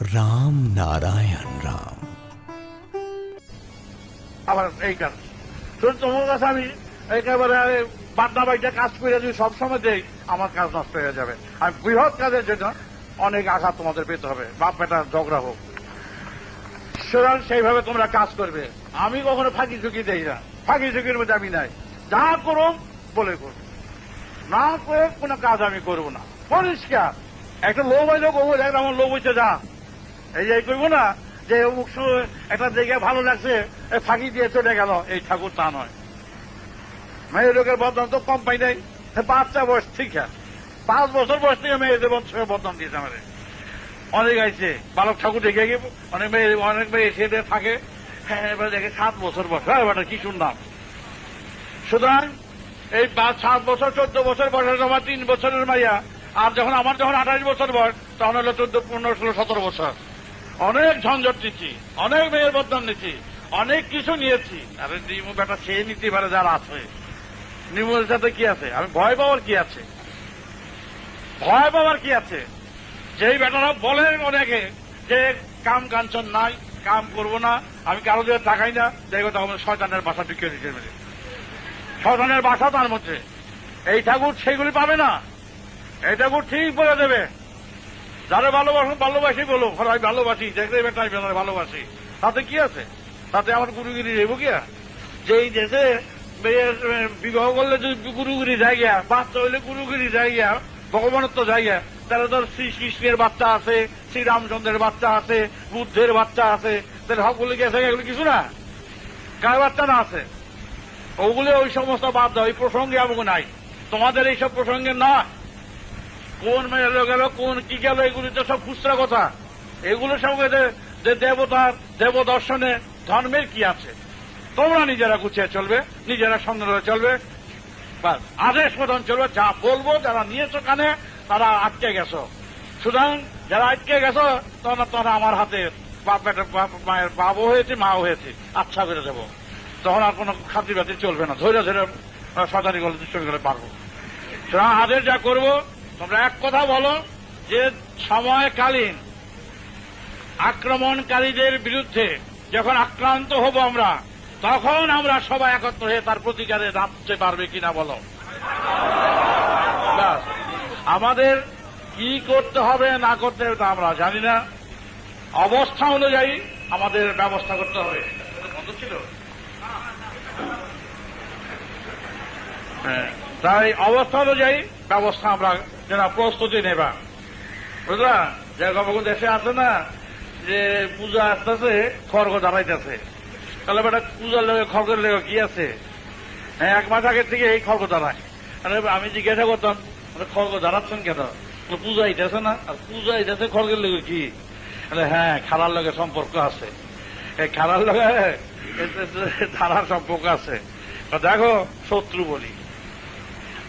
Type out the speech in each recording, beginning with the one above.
রাম নারায়ণ রাম। আবার এই কাজ শুধু তোমার কাছে আমি একেবারে বাড্ডা বাইটা কাজ করে যদি সবসময় দেই আমার কাজ নষ্ট হয়ে যাবে। আমি বৃহৎ কাজের জন্য অনেক আঘাত তোমাদের পেতে হবে, বাপ বেটা ঝগড়া হোক। সুতরাং সেইভাবে তোমরা কাজ করবে। আমি কখনো ফাঁকি ঝুঁকি দেই না, ফাঁকি ঝুঁকির মধ্যে আমি নাই। যা করো বলে করব, না করে কোনো কাজ আমি করব না। পরিষ্কার একটা লোভ হইলো গোবর, একটা আমার লোভ হইতে যা এই যে করবো না যে অমুক একটা দেখে ভালো লাগছে ফাঁকি দিয়ে চলে গেল, এই ঠাকুর তা নয়। মেয়ের লোকের বদনাম তো কম পাই নাই। বাচ্চা বয়স ঠিক আছে, 5 বছর বয়স থেকে মেয়েদের বদনাম দিয়েছে আমাদের। অনেক আইছে বালক ঠাকুর দেখে গিয়ে অনেক মেয়ে এসে থাকে। হ্যাঁ এবার দেখে 7 বছর বয়স, এবার কি শুনলাম। সুতরাং এই 7 বছর 14 বছর বয়সের আমার 3 বছরের মাইয়া, আর যখন আমার যখন 28 বছর বয়স তখন হলো 14, 15, 16, 17 বছর। অনেক ঝঞ্ঝট নিচ্ছি, অনেক মেয়ের বদনাম নিচ্ছি, অনেক কিছু নিয়েছি। আরে নিমু বেটা সে নিতে পারে যারা আছে, নিমুর সাথে কি আছে? আমি ভয় পাওয়ার কি আছে? ভয় পাওয়ার কি আছে? যেই বেটারা বলে অনেকে যে কাম কাঞ্চন নাই, কাম করবো না, আমি কারো দিয়ে তাকাই না, দেখো তখন শয়তানের বাসা ঢুকিয়ে দিচ্ছে। শয়তানের বাসা তার মধ্যে। এই ঠাকুর সেইগুলি পাবে না। এই ঠাকুর ঠিক বলে দেবে যারা ভালোবাসি বলো, আমি ভালোবাসি, দেখলে বেটা ভালোবাসি, তাতে কি আছে? তাতে আমার গুরুগিরি রেবো গিয়া? যে এই দেশে বিবাহ করলে যদি গুরুগিরি জায়গা, বাচ্চা হইলে গুরুগিরি জায়গা, ভগবানত্ব জায়গা, তাহলে ধর শ্রীকৃষ্ণের বাচ্চা আছে, শ্রীরামচন্দ্রের বাচ্চা আছে, বুদ্ধের বাচ্চা আছে, তাহলে হকগুলি গেছে, এগুলি কিছু না। কার বাচ্চা না আছে? ওগুলো ওই সমস্ত বাদ দাও, এই প্রসঙ্গে আমাকে নাই। তোমাদের এইসব প্রসঙ্গে না। কোন মেয়ে গেল, কোন কি গেল, এগুলি তো সব খুচরা কথা। এগুলোর সঙ্গে যে দেবতার দেব দর্শনে ধর্মের কি আছে? তোমরা নিজেরা গুছিয়ে চলবে, নিজেরা সঙ্গে চলবে, বাস আদেশ মতন চলবে। যা বলবো, যারা নিয়েছো কানে তারা আটকে গেছো। সুতরাং যারা আটকে গেছো তোমরা আমার হাতে মায়ের বাবু হয়েছে, মাও হয়েছে, আচ্ছা করে দেবো। তখন আর কোনো খাতি বাতি চলবে না, ধৈর্য ধরে সদানি গলে দুষ্টমি করে পারবো। সুতরাং আদেশ যা করবো তোমরা এক কথা বলো যে সময়কালীন আক্রমণকারীদের বিরুদ্ধে যখন আক্রান্ত হব আমরা, তখন আমরা সবাই একত্র হয়ে তার প্রতিকারে নামতে পারবে কিনা বলো। আমাদের কি করতে হবে না করতে হবে তা আমরা জানি না। অবস্থা অনুযায়ী আমাদের ব্যবস্থা করতে হবে। ছিল তাই অবস্থা অনুযায়ী ব্যবস্থা আমরা যেন প্রস্তুতি নেবা, বুঝলা? যে গভর্নমেন্ট দেশে আছে না যে পূজা আসতেছে, খড়গ দাঁড়াইতেছে, তাহলে বেটা পূজার লেগে খড়গের লেগে কি আছে? হ্যাঁ, 1 মাস আগের থেকে এই খড়গ দাঁড়ায়। আমি জিজ্ঞাসা করতাম খড়গ দাঁড়াচ্ছেন কেন? পূজা আইতেছে না, আর পূজা আইতেছে খড়গের লেগে কি? হ্যাঁ, খেলার লগে সম্পর্ক আছে, এই খেলার লগে ধারার সম্পর্ক আছে। দেখো শত্রু বলি,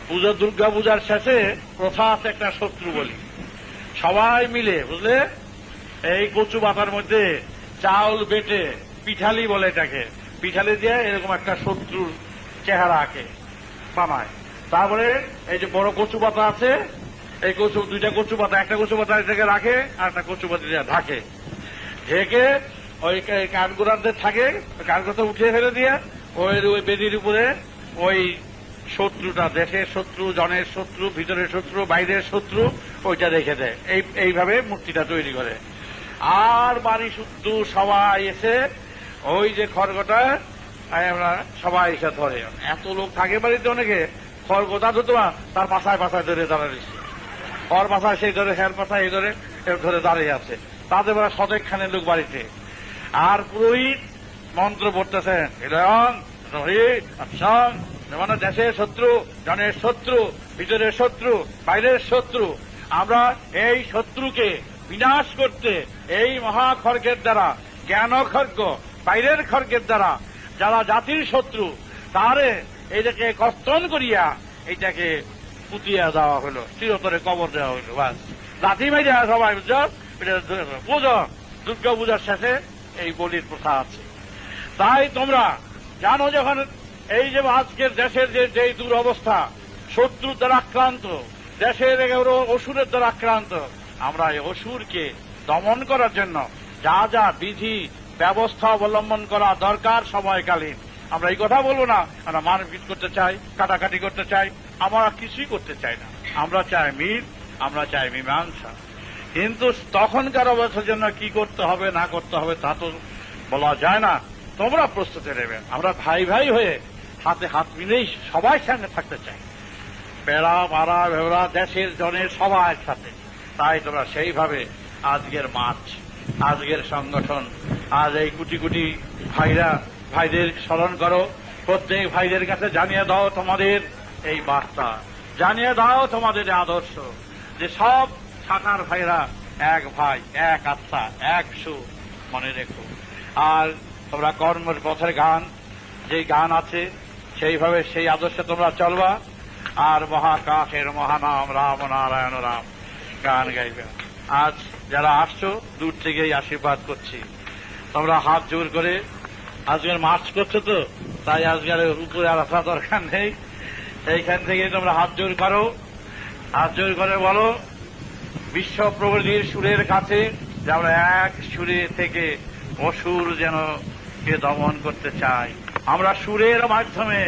পূজা দুর্গা পূজার শেষে প্রথা আছে একটা শত্রু বলি। সবাই মিলে বুঝলে এই কচু পাতার মধ্যে চাউল বেটে পিঠালি বলে এটাকে, পিঠালি দিয়ে এরকম একটা শত্রুর চেহারা আঁকে বানায়। তারপরে এই যে বড় কচু পাতা আছে, এই 2টা কচু পাতা, একটা কচু পাতা এটাকে রাখে আর একটা কচু পাতা দিয়ে ঢাকে, ঢেকে ওই কাঠগোড়াদের থাকে, কাঠগোড়া উঠিয়ে ফেলে দিয়ে ওই বেদির উপরে ওই শত্রুটা, দেশের শত্রু, জনের শত্রু, ভিতরের শত্রু, বাইরের শত্রু, ওইটা রেখে দেয়। এইভাবে মূর্তিটা তৈরি করে। আর বাড়ি শুদ্ধ সবাই এসে ওই যে খড়গটা আমরা সবাই এসে ধরে। এত লোক থাকে বাড়িতে, অনেকে খড়গটা ধরতো না, তার পাশায় পাশায় ধরে দাঁড়িয়ে, ওর পাশায় সেই ধরে, হের পাশায় এই ধরে ধরে দাঁড়িয়ে আছে। তাদের বেলা 100 খানের লোক বাড়িতে। আর পুরোহিত মন্ত্র পড়তেছেন, মানে দেশের শত্রু, জনের শত্রু, ভিতরের শত্রু, বাইরের শত্রু, আমরা এই শত্রুকে বিনাশ করতে এই মহাখড়গের দ্বারা, জ্ঞান খড়গ, বাইরের খড়গের দ্বারা যারা জাতির শত্রু তারে এইটাকে কর্তন করিয়া এইটাকে পুতিয়া দেওয়া হলো, চিরতরে কবর দেওয়া হলো। বাস লাঠি মাইরা সবাই বুঝছো, পুজো দুর্গা পূজার শেষে এই বলির প্রথা আছে। তাই তোমরা জানো যখন এই যে আজকের দেশের যে দুরবস্থা, শত্রুর দ্বারা আক্রান্ত, দেশের অসুরের দ্বারা আক্রান্ত, আমরা এই অসুরকে দমন করার জন্য যা যা বিধি ব্যবস্থা অবলম্বন করা দরকার সময়কালীন, আমরা এই কথা বলবো না আমরা মারপিট করতে চাই, কাটাকাটি করতে চাই, আমরা কিছুই করতে চাই না। আমরা চাই মিল, আমরা চাই মীমাংসা। কিন্তু তখনকার অবস্থার জন্য কি করতে হবে না করতে হবে তা তো বলা যায় না। তোমরা প্রস্তুতি নেবেন। আমরা ভাই ভাই হয়ে হাতে হাত মিলেই সবাই সঙ্গে থাকতে চাই, বেড়া মারা ভেড়া দেশের জনের সবার সাথে। তাই তোমরা সেইভাবে আজকের মার্চ, আজকের সংগঠন, আজ এই কোটি কোটি ভাইদের স্মরণ করো। প্রত্যেক ভাইদের কাছে জানিয়ে দাও তোমাদের এই বার্তা, জানিয়ে দাও তোমাদের আদর্শ, যে সব সাঁতার ভাইরা এক ভাই, এক আত্মা, এক সুর, মনে রেখো। আর তোমরা কর্মের পথের গান, যে গান আছে সেইভাবে সেই আদর্শে তোমরা চলবা। আর মহাকাশের মহানাম রাম নারায়ণ রাম গান গাইবে। আজ যারা আসছো দূর থেকেই আশীর্বাদ করছি। তোমরা হাত জোর করে, আজকের মার্চ করছো তো তাই আজকের উপরে আর আসা দরকার নেই, এইখান থেকে তোমরা হাত জোর করো। হাত জোর করে বলো বিশ্ব প্রবৃতির সুরের কাছে যে আমরা এক সুরে থেকে অসুর যেন কে দমন করতে চাই। আমরা সুরের মাধ্যমে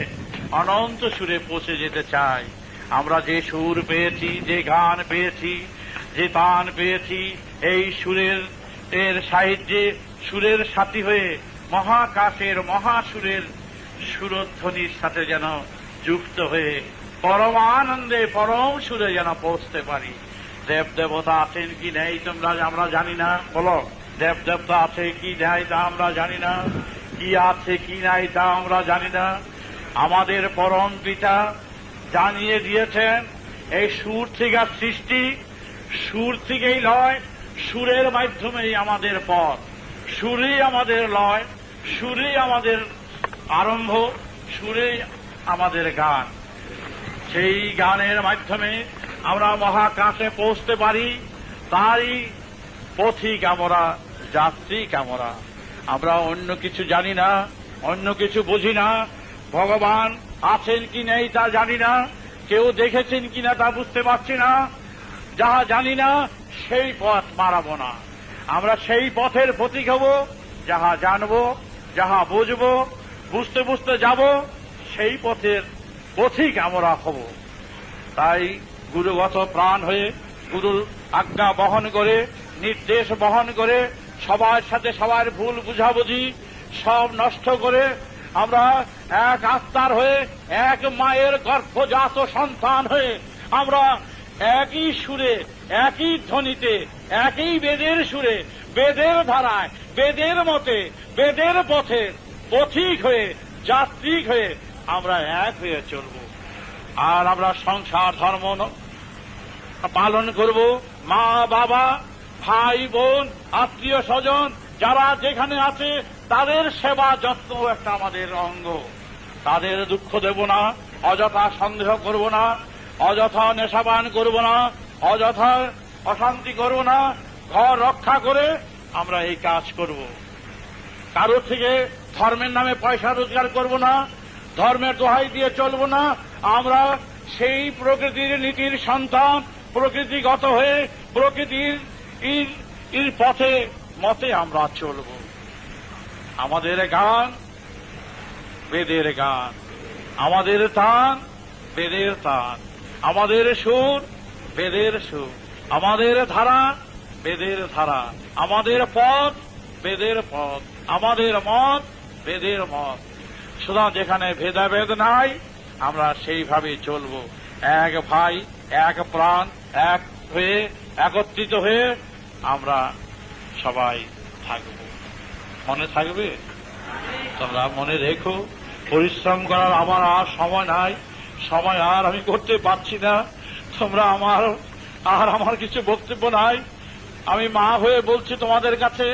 অনন্ত সুরে পৌঁছে যেতে চাই। আমরা যে সুর পেয়েছি, যে গান পেয়েছি, যে তান পেয়েছি, এই সুরের সাহিত্যে সুরের সাথী হয়ে মহাকাশের মহাসুরের সুরধ্বনির সাথে যেন যুক্ত হয়ে পরম আনন্দে পরম সুরে যেন পৌঁছতে পারি। দেব দেবতা আছেন কি নেই তোমরা আমরা জানি না, বলো দেব দেবতা আছে কি নাই তা আমরা জানি না, কি আছে কি নাই তা আমরা জানি না। আমাদের পরম পিতা জানিয়ে দিয়েছেন এই সুর থেকে সৃষ্টি, সুর থেকেই লয়, সুরের মাধ্যমেই আমাদের পথ, সুরেই আমাদের লয়, সুরেই আমাদের আরম্ভ, সুরেই আমাদের গান। সেই গানের মাধ্যমে আমরা মহাকাশে পৌঁছতে পারি। তারই পথিক আমরা, যাত্রীক আমরা। আমরা অন্য কিছু জানি না, অন্য কিছু বুঝি না। ভগবান আছেন কি নেই তা জানি না, কেউ দেখেছেন কিনা তা বুঝতে পারছি না। যাহা জানি না সেই পথ মারাবো না। আমরা সেই পথের পথিক হব, যাহা জানবো, যাহা বুঝবো, বুঝতে বুঝতে যাব, সেই পথের পথিক আমরা হব। তাই গুরুগত প্রাণ হয়ে, গুরুর আজ্ঞা বহন করে, নির্দেশ বহন করে, সবার সাথে সবার ভুল বুঝাবুঝি সব নষ্ট করে আমরা এক আত্মার হয়ে, এক মায়ের গর্ভজাত সন্তান হয়ে আমরা একই সুরে, একই ধ্বনিতে, একই বেদের সুরে, বেদের ধারায়, বেদের মতে, বেদের পথে পথিক হয়ে, যাত্রীক হয়ে আমরা এক হয়ে চলব। আর আমরা সংসার ধর্ম পালন করব। মা বাবা, ভাই বোন, আত্মীয় স্বজন যারা যেখানে আছে তাদের সেবা যত্ন একটা আমাদের অঙ্গ। তাদের দুঃখ দেব না, অযথা সন্দেহ করব না, অযথা নেশাবান করব না, অযথা অশান্তি করব না। ঘর রক্ষা করে আমরা এই কাজ করব। কারোর থেকে ধর্মের নামে পয়সা রোজগার করব না, ধর্মের দোহাই দিয়ে চলব না। আমরা সেই প্রকৃতির নীতির সন্তান, প্রকৃতিগত হয়ে প্রকৃতির পথে মতে আমরা চলব। আমাদের গান বেদের গান, আমাদের তান বেদের তান, আমাদের সুর বেদের সুর, আমাদের ধারা বেদের ধারা, আমাদের পথ বেদের পথ, আমাদের মত বেদের মত। সুতরাং যেখানে ভেদাভেদ নাই আমরা সেইভাবে চলব। এক ভাই, এক প্রাণ, এক হয়ে একত্রিত হয়ে আমরা সবাই থাকব। মনে থাকবে? তোমরা মনে রেখো। পরিশ্রম করার আমার আর সময় নাই, সময় আর আমি করতে পারছি না। তোমরা আমার কিছু বক্তব্য নাই। আমি মা হয়ে বলছি তোমাদের কাছে,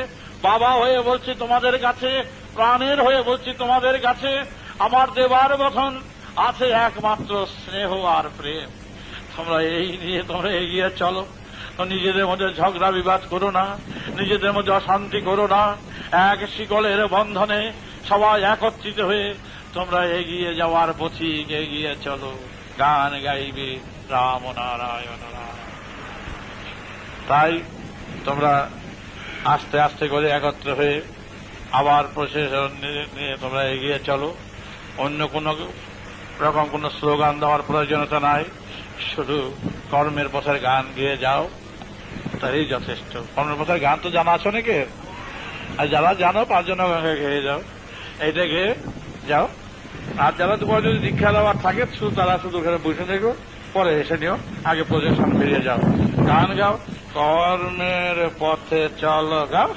বাবা হয়ে বলছি তোমাদের কাছে, প্রাণের হয়ে বলছি তোমাদের কাছে, আমার দেবার মতন আছে একমাত্র স্নেহ আর প্রেম। তোমরা এই নিয়ে তোমরা এগিয়ে চলো। নিজেদের মধ্যে ঝগড়া বিবাদ করো না, নিজেদের মধ্যে অশান্তি করো না। এক শিকলের বন্ধনে সবাই একত্রিত হয়ে তোমরা এগিয়ে যাওয়ার পথিক এগিয়ে চলো। গান গাইবে রাম নারায়ণ রাম। তাই তোমরা আস্তে আস্তে করে একত্র হয়ে আবার প্রশাসন নিয়ে তোমরা এগিয়ে চলো। অন্য কোন রকম কোন স্লোগান দেওয়ার প্রয়োজনীয়তা নাই, শুধু কর্মের পথের গান গেয়ে যাও, তাই যথেষ্ট। কর্মের পথের গান তো জানা আছে অনেকের, আর যারা জানো 5 জন গেয়ে যাও, এইটা গেয়ে যাও। আর যারা তোমার যদি দীক্ষা দেওয়ার থাকে শুধু তারা শুধু ওখানে বসে দেখো, পরে এসে নিও, আগে প্রজেকশন বেরিয়ে যাও। গান গাও, কর্মের পথে চলো, গাও।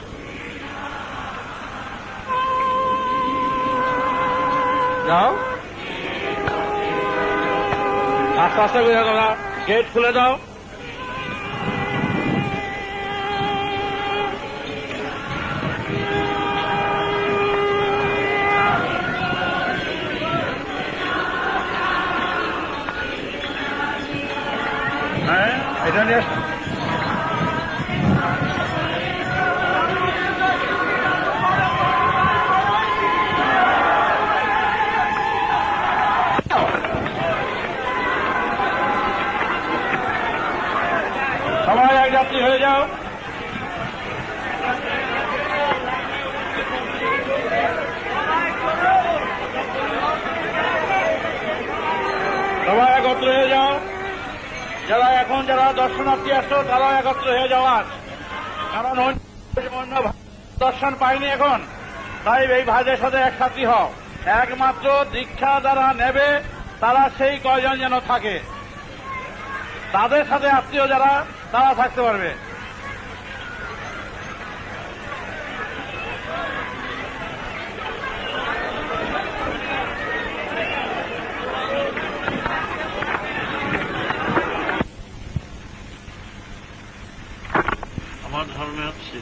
যাও আস্তে আস্তে করে তোমরা গেট খুলে দাও। হ্যাঁ, এটা নিয়ে সবাই এক যাত্রী হয়ে যাও। সবাই একত্র হয়ে যাও। যারা দর্শনার্থী আসছো তারাও একত্র হয়ে যাওয়ার, কারণ অন্য দর্শন পাইনি এখন, তাই এই ভাইদের সাথে একসাথে হও। একমাত্র দীক্ষা যারা নেবে তারা সেই কয়জন যেন থাকে, তাদের সাথে আত্মীয় যারা তারা থাকতে পারবে। আমার ধর্মে হচ্ছে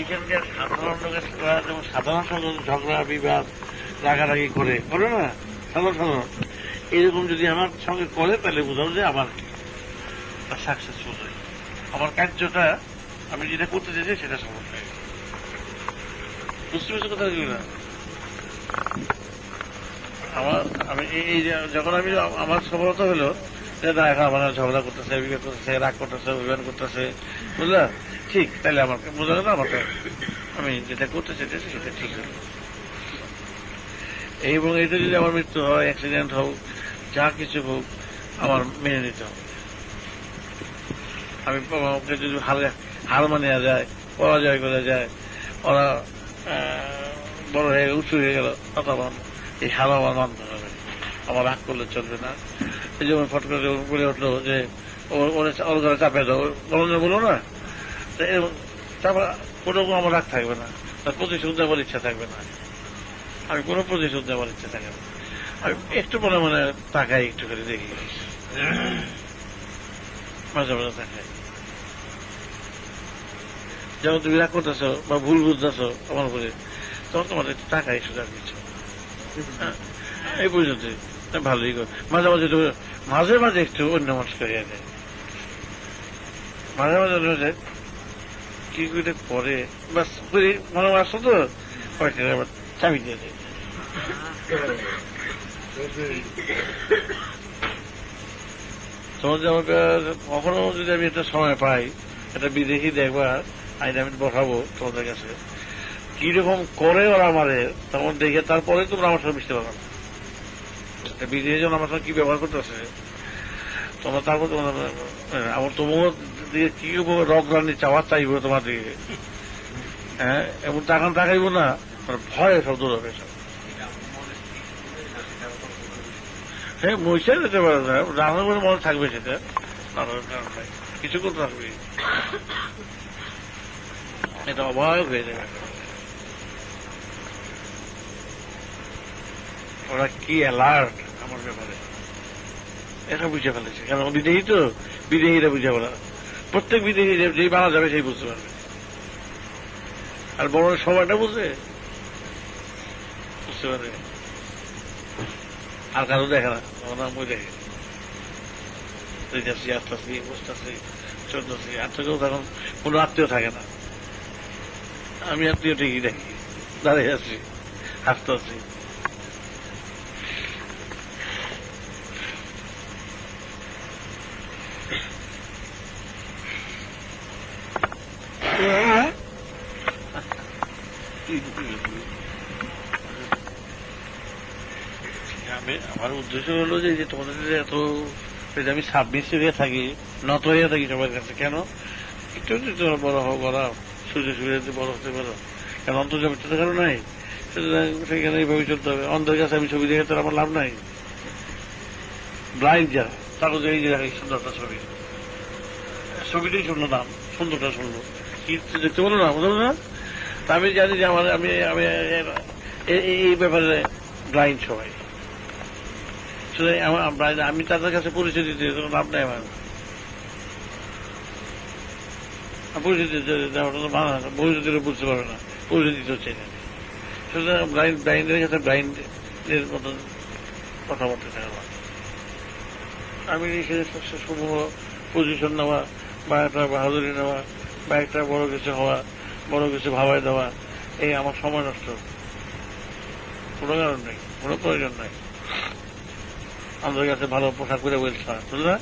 এখানকার সাধারণ লোকের যেমন সাধারণ ঝগড়া বিবাদ রাগারাগি করে না সাধারণ, এরকম যদি আমার সঙ্গে করে তাহলে বোঝাও যে আমার সাকসেসফুল হয়, আমার কার্যটা আমি যেটা করতে চাইছি সেটা সফল হয়। বুঝতে পেরেছি কথা না? আমি যখন আমি আমার সফলতা হলো না, এখন আমার ঝগড়া করতেছে, বিবাদ করতেছে, রাগ করতেছে, অভিমান করতেছে, বুঝলা? ঠিক, তাহলে আমাকে বোঝা গেল আমাকে আমি যেটা করতে চাইতেছি সেটা ঠিক হলো। এবং এতে যদি আমার মৃত্যু হয়, অ্যাক্সিডেন্ট হোক, যা কিছু হোক, আমার মেনে নিতে হবে। আমি ওকে যদি হার মানিয়া যায়, পরাজয় করে যায়, ওরা বড় হয়ে উঁচু হয়ে গেল, তখন এই হার আমার মানতে হবে, আমার রাগ করলে চলবে না। এই যেমন ফট করে বলে উঠলো যে ওর ঘরে চাপে দাও, বলো না, চাপা কোনো আমার রাগ থাকবে না, তার প্রতিশোধ দেওয়ার ইচ্ছা থাকবে না, আমি কোনো প্রতিশোধ দেওয়ার ইচ্ছা থাকে না। আমি একটু মনে মনে তাকাই, একটু করে দেখি, মাঝে মাঝে তাকাই। যখন তুমি রাগ করতেছ বা ভুল বুঝতেছ আমার উপরে, তখন তোমার একটু তাকাই শুধু কিছু, এই পর্যন্ত ভালোই কর। মাঝে মাঝে মাঝে একটু অন্য মানুষ করিয়া দেয়, মাঝে মাঝে কি করে বাস মনে আসতো তো আবার চাবি দিয়ে দেয়। তোমার যে আমাকে কখনো যদি আমি একটা সময় পাই, একটা বিদেশি দেখবার আইন আমি বসাবো তোমাদের কাছে, কিরকম করে ওরা আমারে, তখন দেখে তারপরে তোমরা আমার সঙ্গে মিশতে পারো না। বিদেশি জন আমার সঙ্গে কি ব্যবহার করতেছে তোমরা, তারপর আমার তোমার দিকে কি রগরানি চাওয়া চাইবো তোমার দিকে, হ্যাঁ, এমন টাকান তাকাইবো না, ভয়ে সব দূর হবে সব। হ্যাঁ, মহিষা যেতে পারে না, রান্নার করে মনে থাকবে সেটা, কিছু করতে থাকবে, এটা অবাক হয়ে যাবে। ওরা কি অ্যালার্ট আমার ব্যাপারে, এটা বুঝে ফেলেছে, কারণ বিদেশি তো, বিদেশিরা বুঝে ফেলা, প্রত্যেক বিদেশি যেই বানা যাবে সেই বুঝতে পারবে, আর বড় সময়টা বুঝে বুঝতে পারবে, আর কারো দেখে না, মই দেখে যাচ্ছি, আসতেছি, বসতেছি, চলতেছি, আর থেকেও তখন কোনো আত্মীয় থাকে না, আমি আত্মীয় ঠিকই দেখি, দাঁড়িয়ে আছি, হাসতে আছি। Yeah. আমার উদ্দেশ্য হলো যে তোমাদের এত আমি সাবমিসিভ হয়ে থাকি, নত হয়ে থাকি সবার কাছে। কেন? একটু তোমরা বড় হও, বাড়াও, সুযোগ সুবিধা বড় হতে পারো। কেন অন্তর্জামিত তো কারো নাই, সুতরাং সেখানে এইভাবে চলতে হবে। অন্ধের কাছে আমি ছবি দেখে তো আমার লাভ নাই। ব্লাইন্ড যারা তারও যে এই যে সুন্দরটা ছবি, ছবিটাই শুনলো নাম, সুন্দরটা শুনলো, কি দেখতে বলো না, বুঝলো না? তা আমি জানি যে আমার আমি আমি এই ব্যাপারে ব্লাইন্ড সবাই। আমি তাদের কাছে পরিচয় দিতে লাভ নাই। আমার পরিচয় দিতে বুঝতে পারবে না, পরিচয় দিতে হচ্ছে না। সুতরাং ব্লাইন্ডের কাছে ব্লাইন্ডের মতন কথা বলতে থাকলাম। আমি সমূহ পজিশন নেওয়া বা একটা বাহাদুরি নেওয়া বা একটা বড় কিছু হওয়া, বড় কিছু ভাবায় দেওয়া, এই আমার সময় নষ্ট, কোনো কারণ নেই, কোনো প্রয়োজন নাই। আমাদের কাছে ভালো পোশাক করে বলছে, বুঝলে,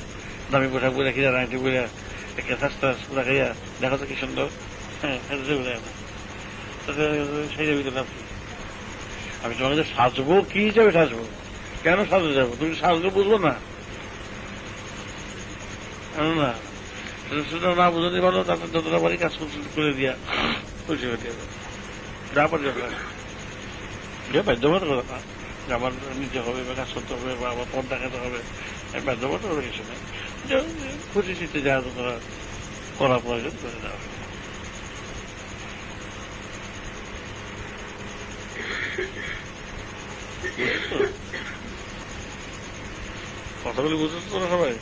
দামি পোশাক পরে খিয়া রাইটি পরে একটা সাস্তা দেখাইয়া দেখো তো কি সুন্দর, হ্যাঁ সেই যাবি তো ভাবছি। আমি তোমাকে সাজবো, কি হিসাবে সাজবো, কেন সাজতে যাবো? তুমি সাজলে বুঝবো না, না সেটা না বুঝতে পারো, তারপর যতটা বাড়ি কাজ করে দিয়া খুশি হতে হবে। যা পারি বাধ্যবাধকতা কথা না, আমার নিতে হবে বা কাজ করতে হবে বা আমার পথ দেখাতে হবে, বাধ্যবাধকতা কিছু নেই। খুশি শীতে যা তোমরা করা প্রয়োজন করে দেওয়া। কথাগুলি বুঝতে তোরা সবাই?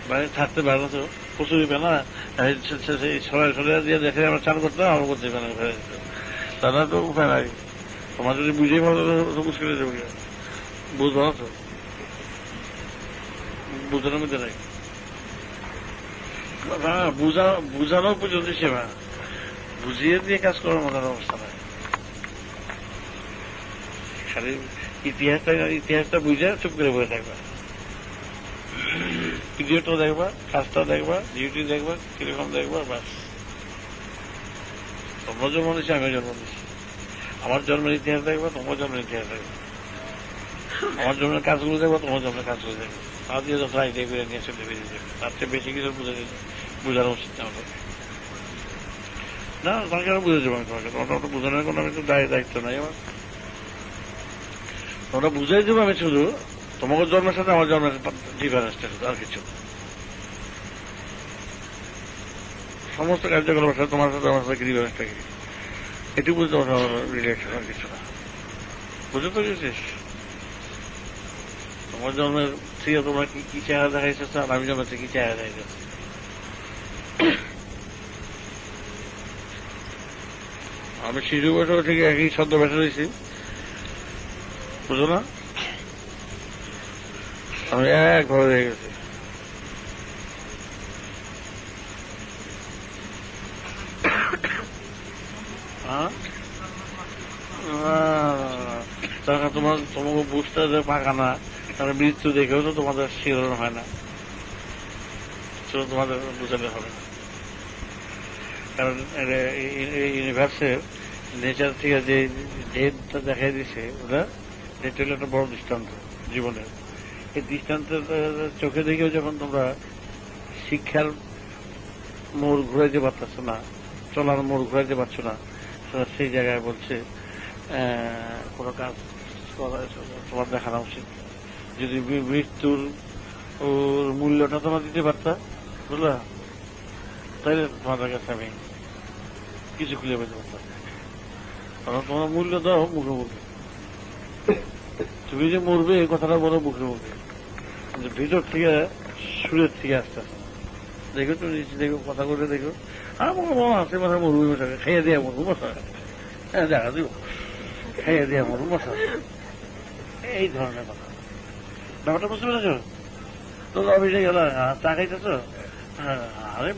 বাইরে থাকতে পারে তো প্রচুর না, সরাই দিয়ে দেখে আমরা চান করতাম, আমরা করতে পারে তারা তো উপায় নাই। তোমার যদি বুঝেই ভালো তো মুশকিল হয়ে যাবে, বুঝবো না তো, বুঝানোর মধ্যে নাই। বুঝানো পর্যন্ত সেবা, বুঝিয়ে দিয়ে কাজ করার মতো অবস্থা নাই। খালি ইতিহাসটা বুঝে চুপ করে বসে থাকবা, ভিডিওটাও দেখবা, কাজটাও দেখবা, ডিউটি দেখবা, কিরকম দেখবা, বাস। তোমরা জন্ম দিচ্ছি, আমিও জন্ম দিচ্ছি। আমার জন্মের ইতিহাস দেখবা, তোমার জন্মের ইতিহাস দেখবা। আমার জন্মের কাজগুলো দেখবা, তোমার জন্মের কাজগুলো দেখবা। তার দিয়ে যত আইডিয়া করে নিয়ে চলতে বেরিয়ে যাবে, তার চেয়ে বেশি কিছু বোঝানো উচিত না আমাদের। না, তোমাকে আরো বুঝে যাবো আমি তোমাকে, তোমার ওটা বোঝানোর কোনো আমি তো দায়িত্ব নাই আমার। তোমরা বুঝাই দেবো আমি, শুধু তোমাকে জন্মের সাথে আমার জন্মের ডিফারেন্সটা শুধু, আর কিছু। সমস্ত কার্যকলাপের সাথে তোমার সাথে আমার সাথে ডিফারেন্সটা কি, এটি বুঝতে পারছো আমার রিলেশন, আর কিছু না। বুঝে তো গেছিস? তোমার জন্মের থেকে তোমরা কি চেহারা দেখাইছো, আর আমি জন্মের থেকে কি চেহারা দেখাইছো। আমি শিশু বয়সে ঠিক একই ছদ্ম বেসে রয়েছি, বুঝো না? আমি একভাবে হয়ে গেছি। তোমাকে বুঝতে যে পাকা না, তাহলে মৃত্যু দেখেও তো তোমাদের শিরোন হয় না, সেটা তোমাদের বুঝাতে হবে না। কারণ ইউনিভার্সের নেচার থেকে যে ডেটটা দেখাই দিছে, ওটা ডেট হলো একটা বড় দৃষ্টান্ত জীবনের। এই দৃষ্টান্তের চোখে দেখেও যখন তোমরা শিক্ষার মোড় ঘুরাইতে পারতেছ না, চলার মোড় ঘুরাইতে পারছো না, সেই জায়গায় বলছে কোনো কাজ তোমার দেখানো উচিত। যদি মৃত্যুর ওর মূল্যটা তোমরা দিতে পারতা, বুঝলা, তাইলে তোমাদের কাছে আমি কিছু খুলে পেতে পারতাম। কারণ তোমরা মূল্য দাও মুখে মুখে, তুমি যে মরবে এই কথাটা বলো মুখে মুখে, ভিতর থেকে সুরের থেকে আসতে দেখো, তুমি দেখো, কথা করে দেখো। আমার মনে আছে মাথায় মরুবি মশাকে খাইয়ে দেওয়া মরবো মশা, হ্যাঁ দেখা দিব, খাইয়ে দেওয়া মরবো মশা, এই ধরনের কথা। ব্যাপারটা বুঝতে পেরেছ? তো অফিসে গেল, চা খাইতেছ, আরে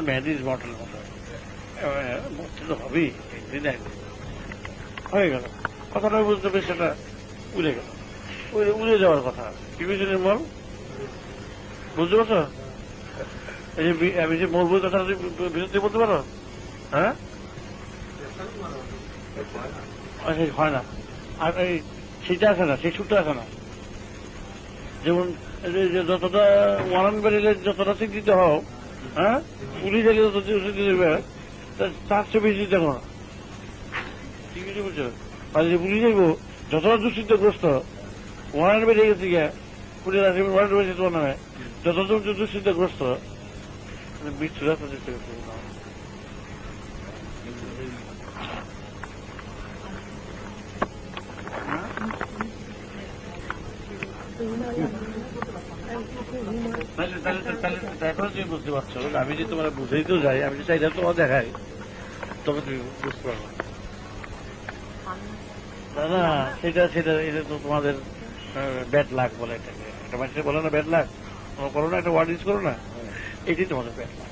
মেহেদিস বটল মতো মরতে তো হবেই, একদিন একদিন হয়ে গেল। কথাটা বুঝতে পেরে সেটা উড়ে গেল, উড়ে যাওয়ার কথা। কি বুঝলি নির্মল, বুঝতে পারছো? এই যে আমি যে মরবো কথা বিরুদ্ধে বলতে পারো? হ্যাঁ, হয় না। আর এই সেটা আছে না, সেই সুরটা আছে না। যেমন যতটা ওয়ারান বেরিলে যতটা সিট দিতে হও, হ্যাঁ, পুলিশ এলে যত দিবে তার চেয়ে বেশি দিতে হবে না। ঠিক আছে, বুঝছো? আর যে পুলিশ যাইব যতটা দুশ্চিন্তাগ্রস্ত, ওয়ারান বেরিয়ে গেছে গিয়া পুলিশ আসবে, ওয়ারান বেরিয়েছে তোমার নামে, যতজন দুশ্চিন্তাগ্রস্ত মৃত্যুরা তাদের থেকে তারপরে তুমি বুঝতে পারছো। আমি যে তোমার বুঝাইতেও যাই, আমি যে চাইলে তোমার দেখাই, তবে তুমি বুঝতে পারবো না। সেটা সেটা এটা তো তোমাদের ব্যাড লাক বলে এটাকে। একটা মানুষের বলে না ব্যাড লাক, তোমরা করো না, একটা ওয়ার্ড ইউজ করো না, এটাই তোমাদের ব্যাড লাক।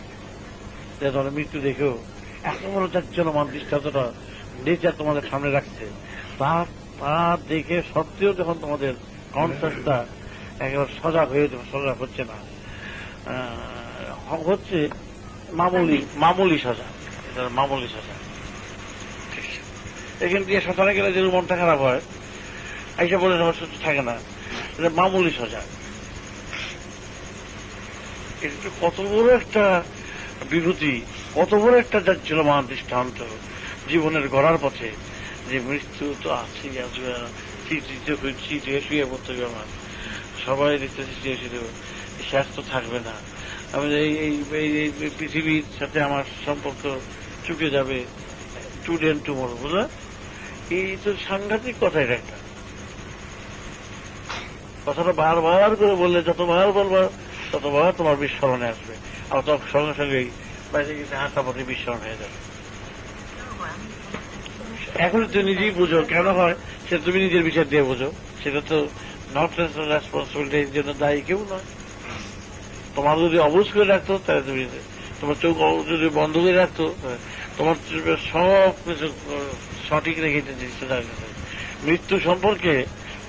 যে তোমাদের মৃত্যু দেখেও এত বড় চলমান দৃষ্টান্তটা নেচার তোমাদের সামনে রাখছে, তা দেখে সত্ত্বেও যখন তোমাদের কনসাসটা একেবারে সজাগ হচ্ছে না, হচ্ছে মামুলি সজাগ, এটা মামুলি সজাগ। এখান দিয়ে শ্মশানে গেলে যে মনটা খারাপ হয়, এইসব বলে সুস্থ থাকে না, এটা মামুলি সজাগ। এটা কত বড় একটা বিভূতি, কত বড় একটা জাজ্জলমান দৃষ্টান্ত জীবনের গড়ার পথে, যে মৃত্যু তো আছেই, আসবে, শুয়ে পড়তে হবে, আমার সবাই দেখতেছি শেষ তো থাকবে না, আমি এই পৃথিবীর সাথে আমার সম্পর্ক চুকে যাবে, টুডেন্ট টুমোরো, বুঝলা? এই তো সাংঘাতিক কথা। এটা একটা কথাটা বারবার করে বললে, যতবার বলবা ততবার তোমার বিস্মরণে আসবে, আর তখন সঙ্গে সঙ্গেই বাইরে গেছে হাঁটাপথে বিস্মরণ হয়ে যাবে। এখন তুমি নিজেই বুঝো কেন হয়, সে তুমি নিজের বিচার দিয়ে বুঝো। সেটা তো নট রেসপন্সিবিলিটি, এর জন্য দায়ী কেউ নয়। তোমার যদি অবুঝ করে রাখতো, তাহলে তুমি তোমার চোখ যদি বন্ধ করে রাখতো, তোমার সব কিছু সঠিক রেখে মৃত্যু সম্পর্কে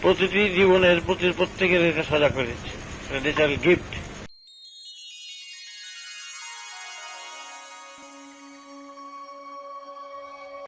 প্রতিটি জীবনের প্রত্যেকের এটা সজাগ করে দিচ্ছে, ন্যাচারাল গিফট।